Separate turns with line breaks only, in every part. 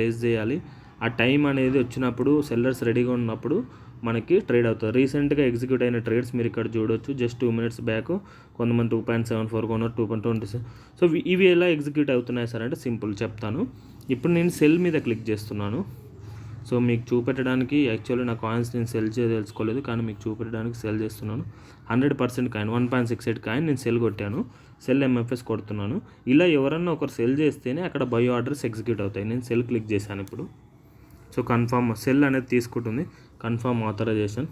Race చేయాలి. ఆ time అనేది వచ్చినప్పుడు సెల్లర్స్ రెడీగా ఉన్నప్పుడు మనకి ట్రేడ్ అవుతుంది. రీసెంట్గా ఎగ్జిక్యూట్ అయిన ట్రేడ్స్ మీరు ఇక్కడ చూడొచ్చు. జస్ట్ 2 minutes బ్యాక్ కొంతమంది 2.74 కొన్నారు, 2.26. సో ఇవి ఎలా ఎగ్జిక్యూట్ అవుతున్నాయి సార్ అంటే సింపుల్ చెప్తాను. ఇప్పుడు నేను సెల్ మీద క్లిక్ చేస్తున్నాను. సో మీకు చూపెట్టడానికి యాక్చువల్లీ నా కాయిన్స్ నేను సెల్ తెలుసుకోలేదు, కానీ మీకు చూపెట్టడానికి సెల్ చేస్తున్నాను. 100% కాయిన్ 1.68 కాయిన్ నేను సెల్ కొట్టాను. సెల్ ఎంఎఫ్ఎస్ కొడుతున్నాను. ఇలా ఎవరన్నా ఒకరు సెల్ చేస్తేనే అక్కడ బై ఆర్డర్స్ ఎగ్జిక్యూట్ అవుతాయి. నేను సెల్ క్లిక్ చేశాను ఇప్పుడు. సో కన్ఫర్మ్ సెల్ అనేది తీసుకుంటుంది. Confirm authorisation.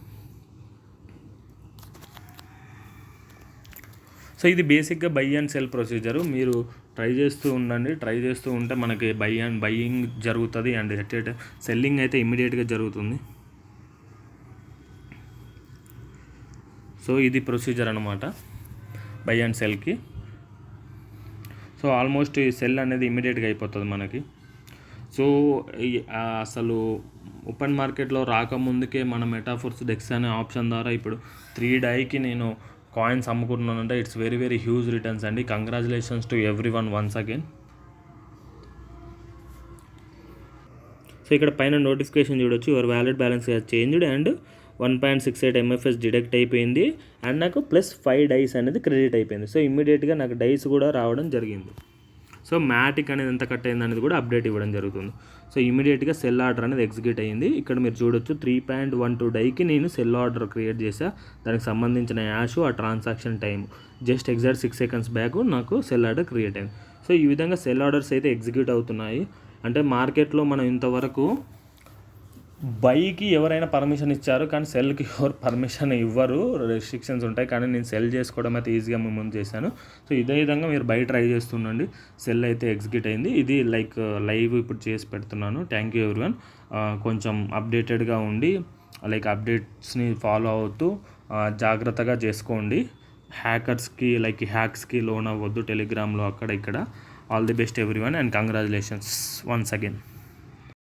సో ఇది బేసిక్గా బై అండ్ సెల్ ప్రొసీజరు. మీరు ట్రై చేస్తూ ఉండండి. ట్రై చేస్తూ ఉంటే మనకి బయ్యింగ్ జరుగుతుంది అండ్ సెల్లింగ్ అయితే ఇమ్మీడియట్గా జరుగుతుంది. సో ఇది ప్రొసీజర్ అనమాట బై అండ్ సెల్కి. సో ఆల్మోస్ట్ ఈ సెల్ అనేది ఇమ్మీడియట్గా అయిపోతుంది మనకి. సో అసలు ఓపెన్ మార్కెట్లో రాకముందుకే మన మెటాఫోర్స్ డెక్స్ అనే ఆప్షన్ ద్వారా ఇప్పుడు 3 డైకి నేను కాయిన్స్ అమ్ముకుంటున్నానంటే it's very very huge returns అండి. Congratulations to everyone once again. So ఇక్కడ పైన నోటిఫికేషన్ చూడొచ్చు, your wallet balance changed and 1.68 MFS deduct అయిపోయింది అండ్ నాకు +5 డైస్ అనేది క్రెడిట్ అయిపోయింది. సో ఇమ్మీడియట్గా నాకు డైస్ కూడా రావడం జరిగింది. సో మ్యాటిక్ అనేది ఎంత కట్ అయింది అనేది కూడా అప్డేట్ ఇవ్వడం జరుగుతుంది. సో ఇమీడియట్గా సెల్ ఆర్డర్ అనేది ఎగ్జిక్యూట్ అయ్యింది. ఇక్కడ మీరు చూడొచ్చు 3.12 డైకి నేను సెల్ ఆర్డర్ క్రియేట్ చేసా. దానికి సంబంధించిన యాష్, ఆ transaction time just exact 6 seconds back నాకు సెల్ ఆర్డర్ క్రియేట్ అయింది. సో ఈ విధంగా సెల్ ఆర్డర్స్ అయితే ఎగ్జిక్యూట్ అవుతున్నాయి. అంటే మార్కెట్లో మనం ఇంతవరకు బైకి ఎవరైనా పర్మిషన్ ఇచ్చారు, కానీ సెల్కి ఎవరు పర్మిషన్ ఇవ్వరు, రెస్ట్రిక్షన్స్ ఉంటాయి. కానీ నేను సెల్ చేసుకోవడం అయితే ఈజీగా మేము ముందు చేశాను. సో ఇదే విధంగా మీరు బై ట్రై చేస్తుండండి. సెల్ అయితే ఎగ్జిక్యూట్ అయింది. ఇది లైవ్ ఇప్పుడు చేసి పెడుతున్నాను. Thank you everyone. కొంచెం అప్డేటెడ్గా ఉండి అప్డేట్స్ని ఫాలో అవుతూ జాగ్రత్తగా చేసుకోండి. హ్యాక్స్కి లోన్ అవ్వద్దు టెలిగ్రామ్లో అక్కడ ఇక్కడ. All the best everyone and congratulations once again.